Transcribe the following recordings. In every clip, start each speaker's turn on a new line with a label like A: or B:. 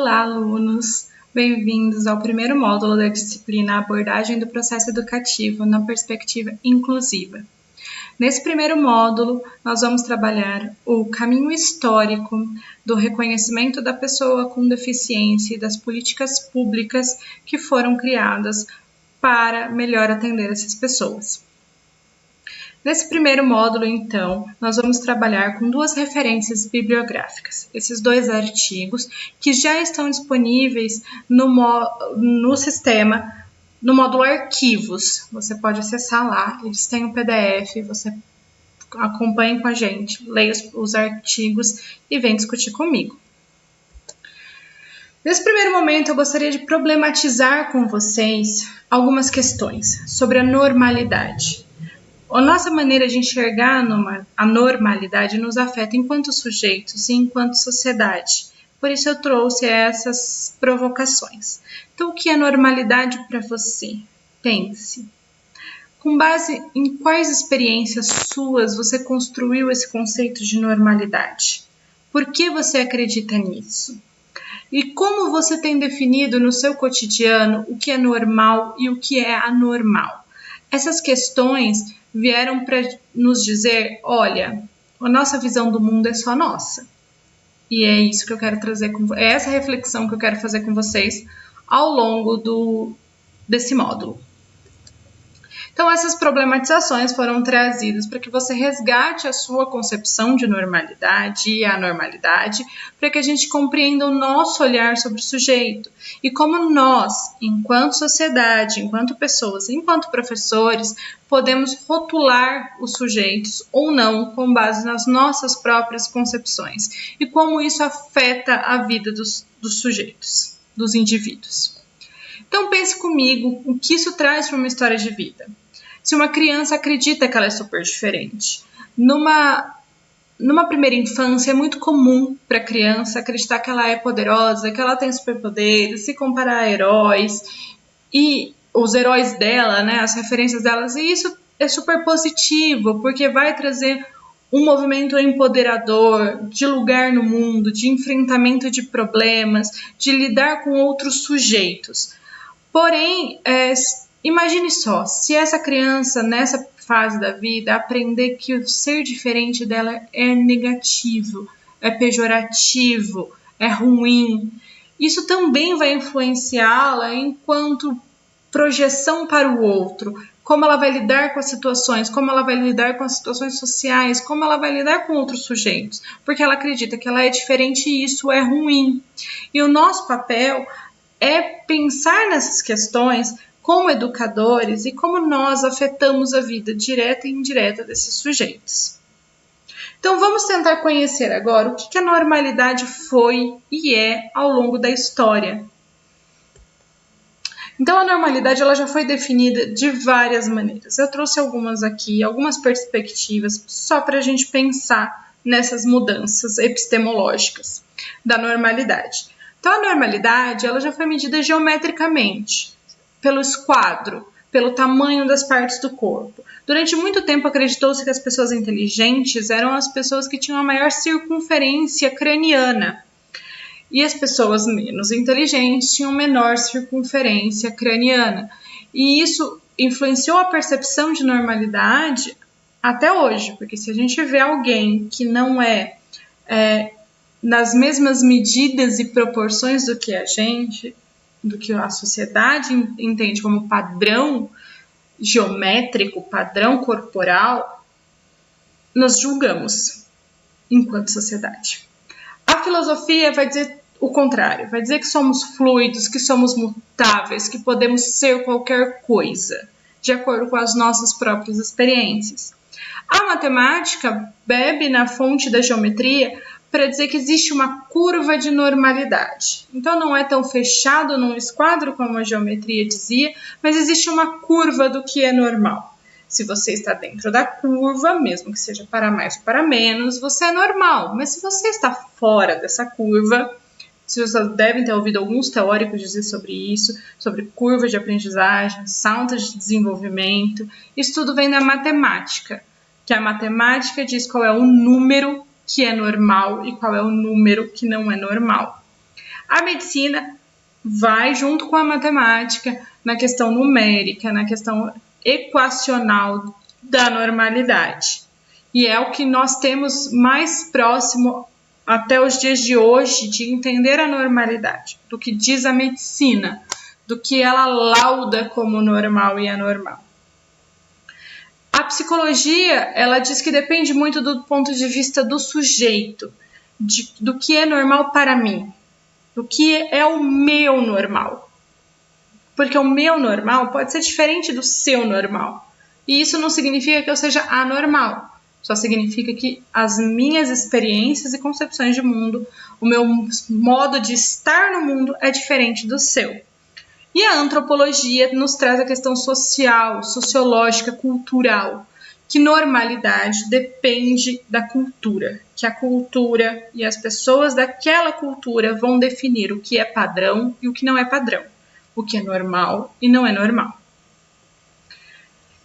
A: Olá, alunos! Bem-vindos ao primeiro módulo da disciplina Abordagem do Processo Educativo na Perspectiva Inclusiva. Nesse primeiro módulo, nós vamos trabalhar o caminho histórico do reconhecimento da pessoa com deficiência e das políticas públicas que foram criadas para melhor atender essas pessoas. Nesse primeiro módulo, então, nós vamos trabalhar com duas referências bibliográficas. Esses dois artigos que já estão disponíveis no sistema, no módulo Arquivos. Você pode acessar lá, eles têm o PDF, você acompanhe com a gente, leia os artigos e vem discutir comigo. Nesse primeiro momento, eu gostaria de problematizar com vocês algumas questões sobre a normalidade. A nossa maneira de enxergar a normalidade nos afeta enquanto sujeitos e enquanto sociedade. Por isso eu trouxe essas provocações. Então, o que é normalidade para você? Pense. Com base em quais experiências suas você construiu esse conceito de normalidade? Por que você acredita nisso? E como você tem definido no seu cotidiano o que é normal e o que é anormal? Essas questões vieram para nos dizer, olha, a nossa visão do mundo é só nossa. E é isso que eu quero trazer, é essa reflexão que eu quero fazer com vocês ao longo desse módulo. Então, essas problematizações foram trazidas para que você resgate a sua concepção de normalidade e anormalidade, para que a gente compreenda o nosso olhar sobre o sujeito e como nós, enquanto sociedade, enquanto pessoas, enquanto professores, podemos rotular os sujeitos ou não com base nas nossas próprias concepções e como isso afeta a vida dos sujeitos, dos indivíduos. Então, pense comigo o que isso traz para uma história de vida. Se uma criança acredita que ela é super diferente, numa primeira infância é muito comum para a criança acreditar que ela é poderosa, que ela tem superpoderes, se comparar a heróis e os heróis dela, né, as referências delas, e isso é super positivo, porque vai trazer um movimento empoderador, de lugar no mundo, de enfrentamento de problemas, de lidar com outros sujeitos. Porém, imagine só, se essa criança, nessa fase da vida, aprender que o ser diferente dela é negativo, é pejorativo, é ruim, isso também vai influenciá-la enquanto projeção para o outro, como ela vai lidar com as situações, como ela vai lidar com as situações sociais, como ela vai lidar com outros sujeitos, porque ela acredita que ela é diferente e isso é ruim. E o nosso papel é pensar nessas questões como educadores e como nós afetamos a vida direta e indireta desses sujeitos. Então vamos tentar conhecer agora o que a normalidade foi e é ao longo da história. Então a normalidade ela já foi definida de várias maneiras. Eu trouxe algumas aqui, algumas perspectivas, só para a gente pensar nessas mudanças epistemológicas da normalidade. Então a normalidade ela já foi medida geometricamente, pelo esquadro, pelo tamanho das partes do corpo. Durante muito tempo acreditou-se que as pessoas inteligentes eram as pessoas que tinham a maior circunferência craniana e as pessoas menos inteligentes tinham menor circunferência craniana. E isso influenciou a percepção de normalidade até hoje, porque se a gente vê alguém que não é nas mesmas medidas e proporções do que a gente, do que a sociedade entende como padrão geométrico, padrão corporal, nós julgamos enquanto sociedade. A filosofia vai dizer o contrário, vai dizer que somos fluidos, que somos mutáveis, que podemos ser qualquer coisa, de acordo com as nossas próprias experiências. A matemática bebe na fonte da geometria para dizer que existe uma curva de normalidade. Então não é tão fechado num esquadro como a geometria dizia, mas existe uma curva do que é normal. Se você está dentro da curva, mesmo que seja para mais ou para menos, você é normal. Mas se você está fora dessa curva, vocês devem ter ouvido alguns teóricos dizer sobre isso, sobre curva de aprendizagem, saltos de desenvolvimento. Isso tudo vem da matemática, que a matemática diz qual é o número que é normal e qual é o número que não é normal. A medicina vai junto com a matemática na questão numérica, na questão equacional da normalidade. E é o que nós temos mais próximo até os dias de hoje de entender a normalidade, do que diz a medicina, do que ela lauda como normal e anormal. A psicologia, ela diz que depende muito do ponto de vista do sujeito, do que é normal para mim, do que é o meu normal. Porque o meu normal pode ser diferente do seu normal. E isso não significa que eu seja anormal. Só significa que as minhas experiências e concepções de mundo, o meu modo de estar no mundo é diferente do seu. E a antropologia nos traz a questão social, sociológica, cultural, que normalidade depende da cultura, que a cultura e as pessoas daquela cultura vão definir o que é padrão e o que não é padrão, o que é normal e não é normal.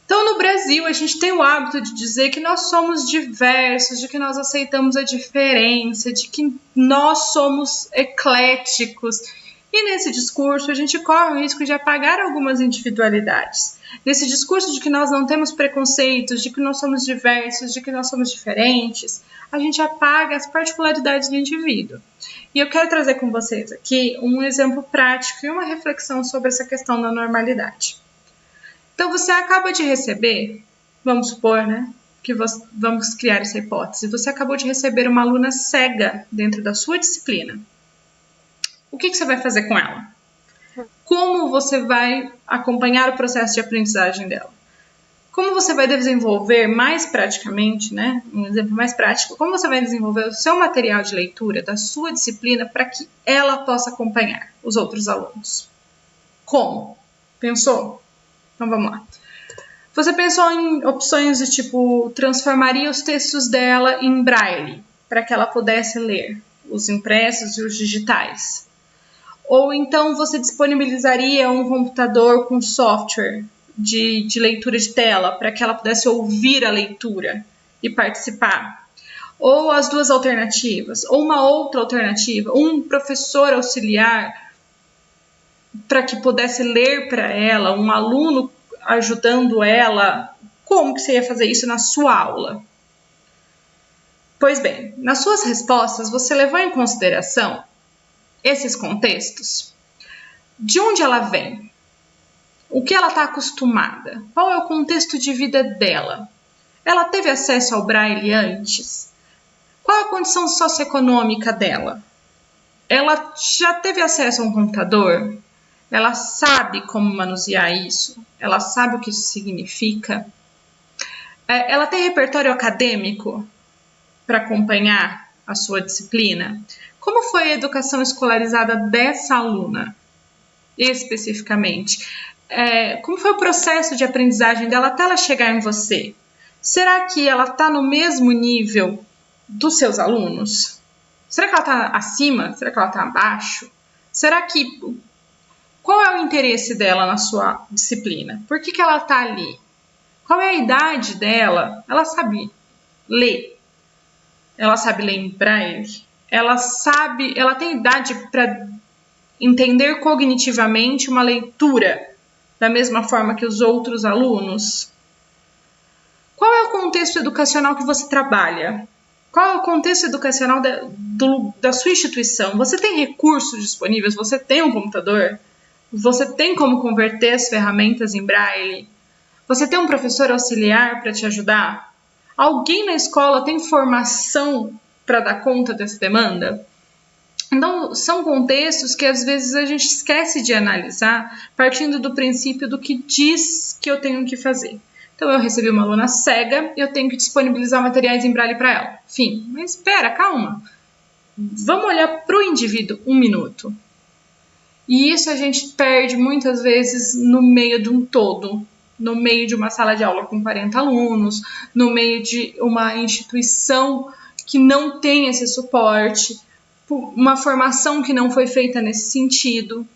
A: Então, no Brasil, a gente tem o hábito de dizer que nós somos diversos, de que nós aceitamos a diferença, de que nós somos ecléticos. E nesse discurso, a gente corre o risco de apagar algumas individualidades. Nesse discurso de que nós não temos preconceitos, de que nós somos diversos, de que nós somos diferentes, a gente apaga as particularidades do indivíduo. E eu quero trazer com vocês aqui um exemplo prático e uma reflexão sobre essa questão da normalidade. Então, você acaba de receber, vamos supor, né, vamos criar essa hipótese, você acabou de receber uma aluna cega dentro da sua disciplina. O que você vai fazer com ela? Como você vai acompanhar o processo de aprendizagem dela? Como você vai desenvolver mais praticamente, né, um exemplo mais prático, como você vai desenvolver o seu material de leitura da sua disciplina para que ela possa acompanhar os outros alunos? Como? Pensou? Então vamos lá. Você pensou em opções de tipo, transformaria os textos dela em braille, para que ela pudesse ler os impressos e os digitais. Ou então você disponibilizaria um computador com software de leitura de tela, para que ela pudesse ouvir a leitura e participar. Ou as duas alternativas, ou uma outra alternativa, um professor auxiliar para que pudesse ler para ela, um aluno ajudando ela. Como que você ia fazer isso na sua aula? Pois bem, nas suas respostas você levou em consideração esses contextos? De onde ela vem? O que ela está acostumada? Qual é o contexto de vida dela? Ela teve acesso ao braille antes? Qual é a condição socioeconômica dela? Ela já teve acesso a um computador? Ela sabe como manusear isso? Ela sabe o que isso significa? Ela tem repertório acadêmico para acompanhar a sua disciplina? Como foi a educação escolarizada dessa aluna, especificamente? Como foi o processo de aprendizagem dela até ela chegar em você? Será que ela está no mesmo nível dos seus alunos? Será que ela está acima? Será que ela está abaixo? Qual é o interesse dela na sua disciplina? Por que ela está ali? Qual é a idade dela? Ela sabe ler? Ela sabe ler em braille? Ela tem idade para entender cognitivamente uma leitura da mesma forma que os outros alunos? Qual é o contexto educacional que você trabalha? Qual é o contexto educacional da sua instituição? Você tem recursos disponíveis? Você tem um computador? Você tem como converter as ferramentas em braille? Você tem um professor auxiliar para te ajudar? Alguém na escola tem formação para dar conta dessa demanda? Então, são contextos que às vezes a gente esquece de analisar partindo do princípio do que diz que eu tenho que fazer. Então, eu recebi uma aluna cega, eu tenho que disponibilizar materiais em braille para ela. Fim. Mas espera, calma. Vamos olhar para o indivíduo um minuto. E isso a gente perde muitas vezes no meio de um todo, no meio de uma sala de aula com 40 alunos, no meio de uma instituição que não tem esse suporte, uma formação que não foi feita nesse sentido.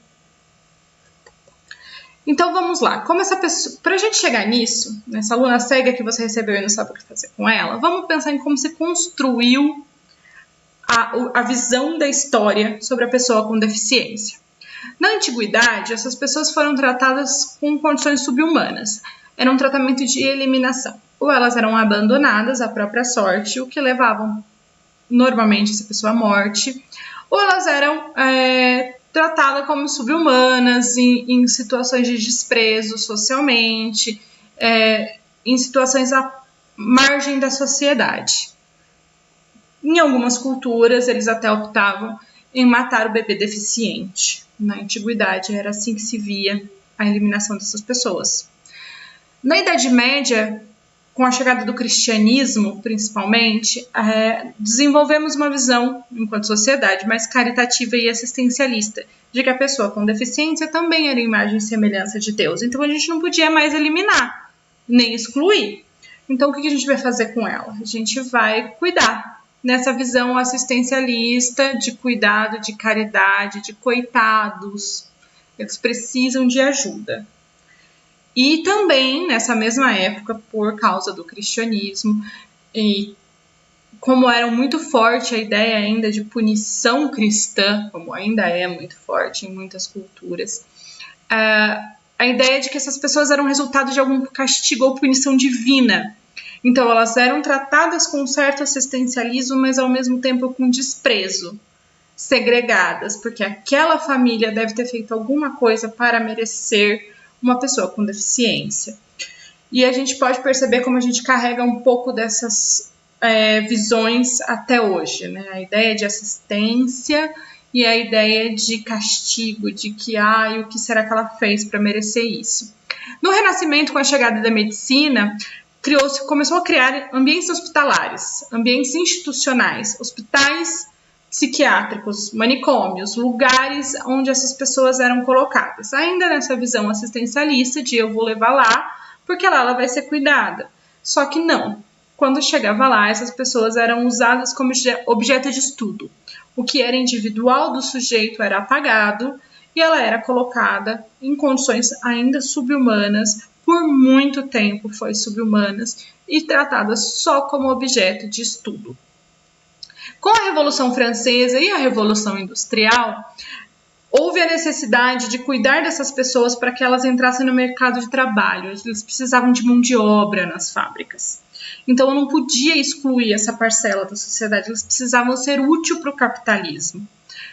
A: Então vamos lá, como essa pessoa, para a gente chegar nisso, nessa aluna cega que você recebeu e não sabe o que fazer com ela, vamos pensar em como você construiu a a visão da história sobre a pessoa com deficiência. Na antiguidade, essas pessoas foram tratadas com condições subhumanas. Era um tratamento de eliminação. Ou elas eram abandonadas à própria sorte, o que levavam normalmente essa pessoa à morte, ou elas eram tratadas como subhumanas em situações de desprezo socialmente, em situações à margem da sociedade. Em algumas culturas, eles até optavam em matar o bebê deficiente. Na antiguidade, era assim que se via a eliminação dessas pessoas. Na Idade Média, com a chegada do cristianismo, principalmente, desenvolvemos uma visão, enquanto sociedade, mais caritativa e assistencialista, de que a pessoa com deficiência também era imagem e semelhança de Deus. Então, a gente não podia mais eliminar, nem excluir. Então, o que a gente vai fazer com ela? A gente vai cuidar. Nessa visão assistencialista, de cuidado, de caridade, de coitados. Eles precisam de ajuda. E também, nessa mesma época, por causa do cristianismo, e como era muito forte a ideia ainda de punição cristã, como ainda é muito forte em muitas culturas, a ideia de que essas pessoas eram resultado de algum castigo ou punição divina. Então, elas eram tratadas com certo assistencialismo, mas ao mesmo tempo com desprezo, segregadas, porque aquela família deve ter feito alguma coisa para merecer uma pessoa com deficiência. E a gente pode perceber como a gente carrega um pouco dessas visões até hoje, né? A ideia de assistência e a ideia de castigo, de que, o que será que ela fez para merecer isso? No Renascimento, com a chegada da medicina, começou a criar ambientes hospitalares, ambientes institucionais, hospitais psiquiátricos, manicômios, lugares onde essas pessoas eram colocadas. Ainda nessa visão assistencialista de eu vou levar lá, porque lá ela vai ser cuidada. Só que não. Quando chegava lá, essas pessoas eram usadas como objeto de estudo. O que era individual do sujeito era apagado e ela era colocada em condições ainda subhumanas, por muito tempo foi subhumanas e tratada só como objeto de estudo. Com a Revolução Francesa e a Revolução Industrial, houve a necessidade de cuidar dessas pessoas para que elas entrassem no mercado de trabalho. Eles precisavam de mão de obra nas fábricas. Então, eu não podia excluir essa parcela da sociedade. Eles precisavam ser úteis para o capitalismo.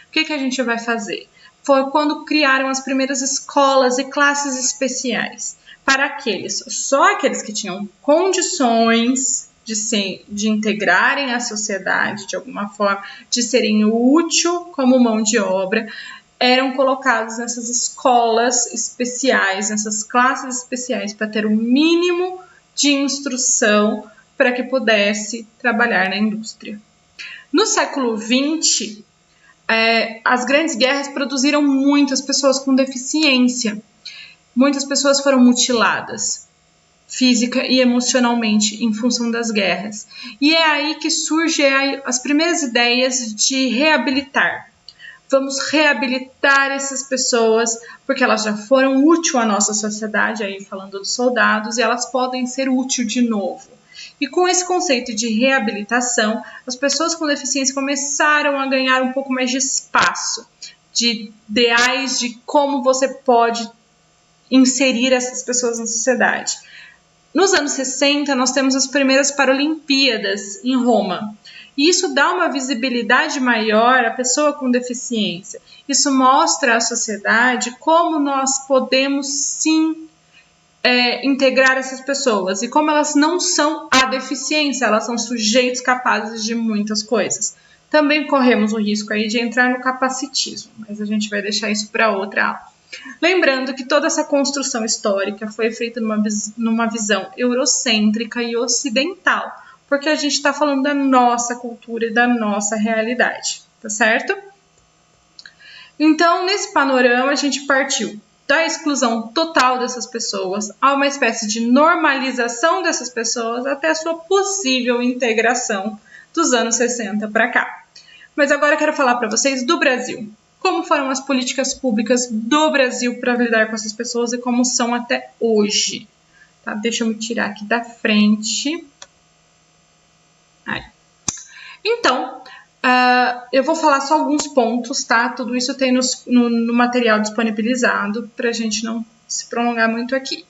A: O que a gente vai fazer? Foi quando criaram as primeiras escolas e classes especiais para só aqueles que tinham condições de integrarem a sociedade de alguma forma, de serem úteis como mão de obra, eram colocados nessas escolas especiais, nessas classes especiais, para ter o mínimo de instrução para que pudesse trabalhar na indústria. No século XX, as grandes guerras produziram muitas pessoas com deficiência. Muitas pessoas foram mutiladas, física e emocionalmente, em função das guerras. E é aí que surgem as primeiras ideias de reabilitar. Vamos reabilitar essas pessoas, porque elas já foram úteis à nossa sociedade, aí falando dos soldados, e elas podem ser úteis de novo. E com esse conceito de reabilitação, as pessoas com deficiência começaram a ganhar um pouco mais de espaço, de ideais de como você pode inserir essas pessoas na sociedade. Nos anos 60, nós temos as primeiras Paralimpíadas em Roma. E isso dá uma visibilidade maior à pessoa com deficiência. Isso mostra à sociedade como nós podemos, sim, integrar essas pessoas. E como elas não são a deficiência, elas são sujeitos capazes de muitas coisas. Também corremos o risco aí de entrar no capacitismo, mas a gente vai deixar isso para outra aula. Lembrando que toda essa construção histórica foi feita numa visão eurocêntrica e ocidental, porque a gente está falando da nossa cultura e da nossa realidade, tá certo? Então, nesse panorama, a gente partiu da exclusão total dessas pessoas a uma espécie de normalização dessas pessoas até a sua possível integração dos anos 60 para cá. Mas agora eu quero falar para vocês do Brasil. Como foram as políticas públicas do Brasil para lidar com essas pessoas e como são até hoje. Tá? Deixa eu me tirar aqui da frente. Aí. Então, Eu vou falar só alguns pontos, tá? Tudo isso tem no material disponibilizado, para a gente não se prolongar muito aqui.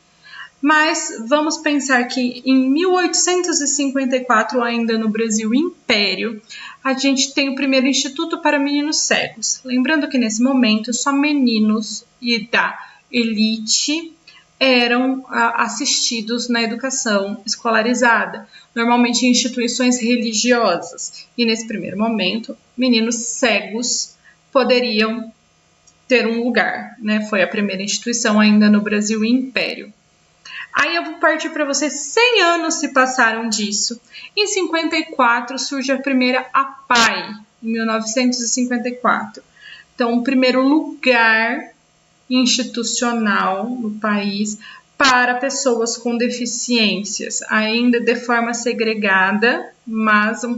A: Mas vamos pensar que em 1854, ainda no Brasil Império, a gente tem o primeiro Instituto para Meninos Cegos. Lembrando que nesse momento só meninos e da elite eram assistidos na educação escolarizada, normalmente em instituições religiosas. E nesse primeiro momento, meninos cegos poderiam ter um lugar, né? Foi a primeira instituição ainda no Brasil Império. Aí eu vou partir para vocês, 100 anos se passaram disso. Em 54 surge a primeira APAE, em 1954. Então, o primeiro lugar institucional no país para pessoas com deficiências, ainda de forma segregada, mas um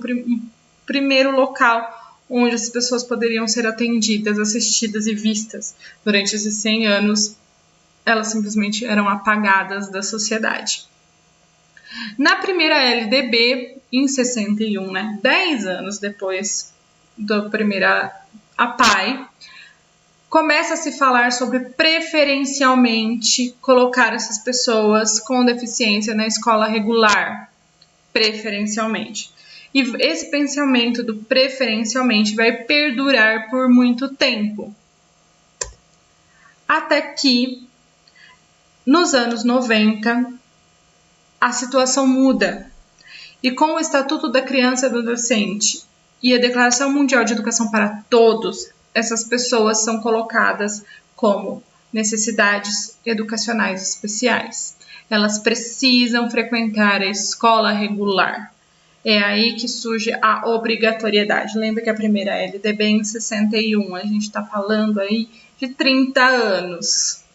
A: primeiro local onde as pessoas poderiam ser atendidas, assistidas e vistas. Durante esses 100 anos, elas simplesmente eram apagadas da sociedade. Na primeira LDB, em 61, né, 10 anos depois da primeira APAE, começa a se falar sobre preferencialmente colocar essas pessoas com deficiência na escola regular, preferencialmente. E esse pensamento do preferencialmente vai perdurar por muito tempo, até que nos anos 90, a situação muda. E com o Estatuto da Criança e do Adolescente e a Declaração Mundial de Educação para Todos, essas pessoas são colocadas como necessidades educacionais especiais. Elas precisam frequentar a escola regular. É aí que surge a obrigatoriedade. Lembra que a primeira LDB é em 61, a gente está falando aí de 30 anos.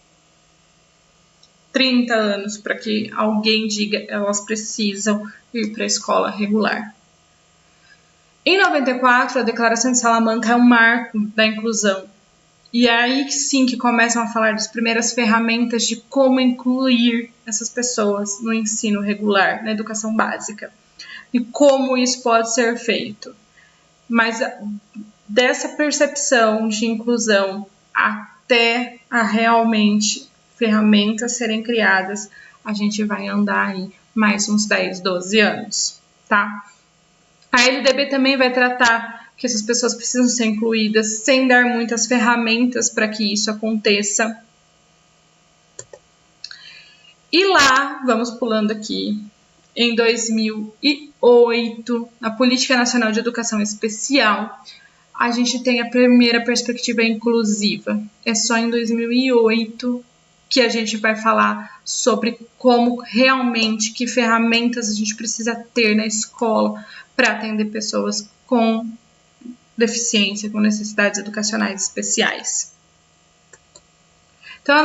A: 30 anos para que alguém diga elas precisam ir para a escola regular. Em 94, a Declaração de Salamanca é um marco da inclusão. E é aí sim que começam a falar das primeiras ferramentas de como incluir essas pessoas no ensino regular, na educação básica. E como isso pode ser feito. Mas dessa percepção de inclusão até a realmente ferramentas serem criadas, a gente vai andar aí mais uns 10, 12 anos, tá? A LDB também vai tratar que essas pessoas precisam ser incluídas sem dar muitas ferramentas para que isso aconteça. E lá, vamos pulando aqui, em 2008, na Política Nacional de Educação Especial, a gente tem a primeira perspectiva inclusiva. É só em 2008 que a gente vai falar sobre como realmente, que ferramentas a gente precisa ter na escola para atender pessoas com deficiência, com necessidades educacionais especiais. Então,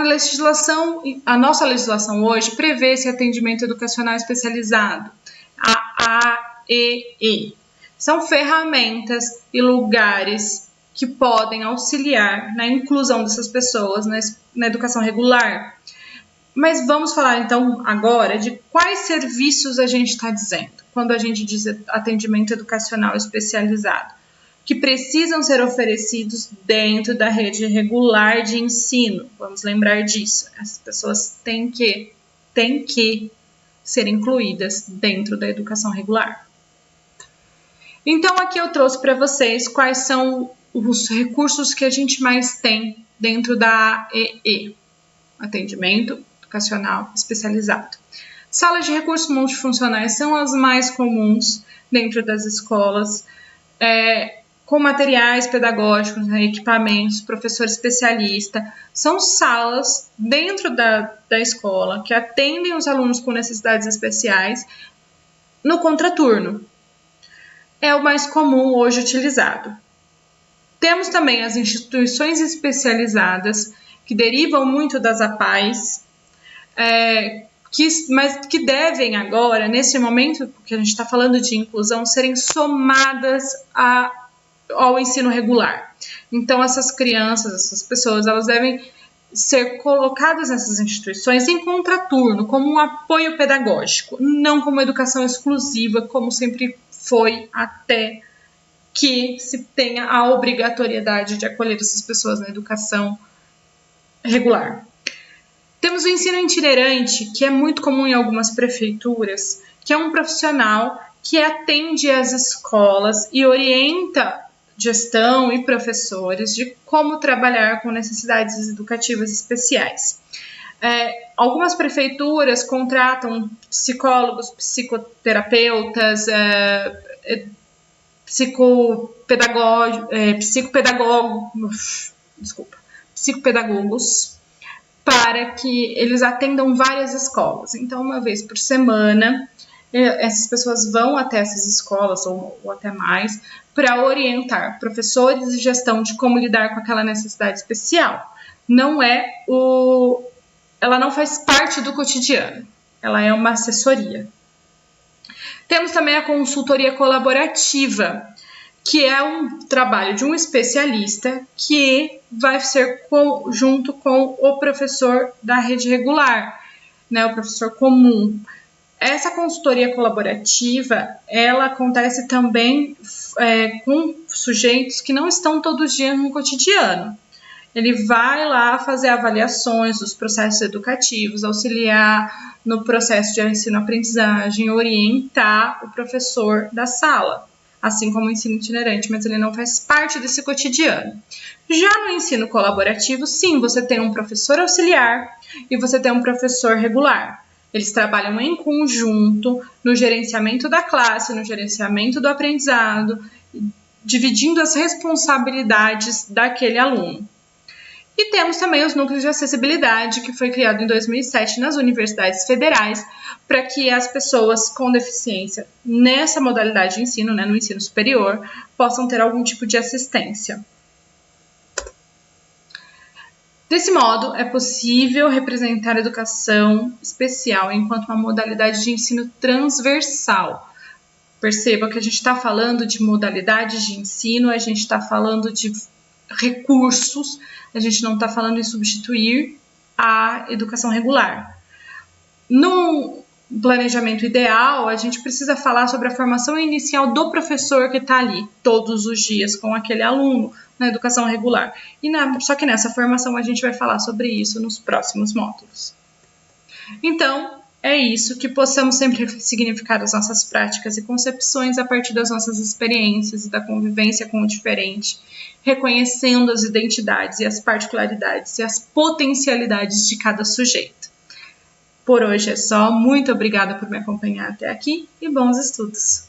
A: a nossa legislação hoje prevê esse atendimento educacional especializado, a AEE. São ferramentas e lugares que podem auxiliar na inclusão dessas pessoas na educação regular. Mas vamos falar então agora de quais serviços a gente está dizendo quando a gente diz atendimento educacional especializado, que precisam ser oferecidos dentro da rede regular de ensino. Vamos lembrar disso. As pessoas têm que ser incluídas dentro da educação regular. Então aqui eu trouxe para vocês quais são os recursos que a gente mais tem dentro da AEE, atendimento educacional especializado. Salas de recursos multifuncionais são as mais comuns dentro das escolas, com materiais pedagógicos, né, equipamentos, professor especialista. São salas dentro da escola que atendem os alunos com necessidades especiais no contraturno. É o mais comum hoje utilizado. Temos também as instituições especializadas, que derivam muito das APAEs, mas que devem agora, nesse momento que a gente está falando de inclusão, serem somadas ao ensino regular. Então, essas crianças, essas pessoas, elas devem ser colocadas nessas instituições em contraturno, como um apoio pedagógico, não como educação exclusiva, como sempre foi até que se tenha a obrigatoriedade de acolher essas pessoas na educação regular. Temos o ensino itinerante, que é muito comum em algumas prefeituras, que é um profissional que atende às escolas e orienta gestão e professores de como trabalhar com necessidades educativas especiais. Algumas prefeituras contratam psicólogos, psicoterapeutas, psicopedagogos para que eles atendam várias escolas. Então, uma vez por semana, essas pessoas vão até essas escolas, ou até mais, para orientar professores e gestão de como lidar com aquela necessidade especial. Ela não faz parte do cotidiano, ela é uma assessoria. Temos também a consultoria colaborativa, que é um trabalho de um especialista que vai ser junto com o professor da rede regular, né, o professor comum. Essa consultoria colaborativa, ela acontece também com sujeitos que não estão todos os dias no cotidiano. Ele vai lá fazer avaliações dos processos educativos, auxiliar no processo de ensino-aprendizagem, orientar o professor da sala, assim como o ensino itinerante, mas ele não faz parte desse cotidiano. Já no ensino colaborativo, sim, você tem um professor auxiliar e você tem um professor regular. Eles trabalham em conjunto no gerenciamento da classe, no gerenciamento do aprendizado, dividindo as responsabilidades daquele aluno. E temos também os núcleos de acessibilidade, que foi criado em 2007 nas universidades federais, para que as pessoas com deficiência nessa modalidade de ensino, né, no ensino superior, possam ter algum tipo de assistência. Desse modo, é possível representar a educação especial enquanto uma modalidade de ensino transversal. Perceba que a gente está falando de modalidades de ensino, a gente está falando de recursos, a gente não está falando em substituir a educação regular. No planejamento ideal, a gente precisa falar sobre a formação inicial do professor que está ali todos os dias com aquele aluno na educação regular. Só que nessa formação a gente vai falar sobre isso nos próximos módulos. Então, é isso, que possamos sempre significar as nossas práticas e concepções a partir das nossas experiências e da convivência com o diferente, reconhecendo as identidades e as particularidades e as potencialidades de cada sujeito. Por hoje é só, muito obrigada por me acompanhar até aqui e bons estudos!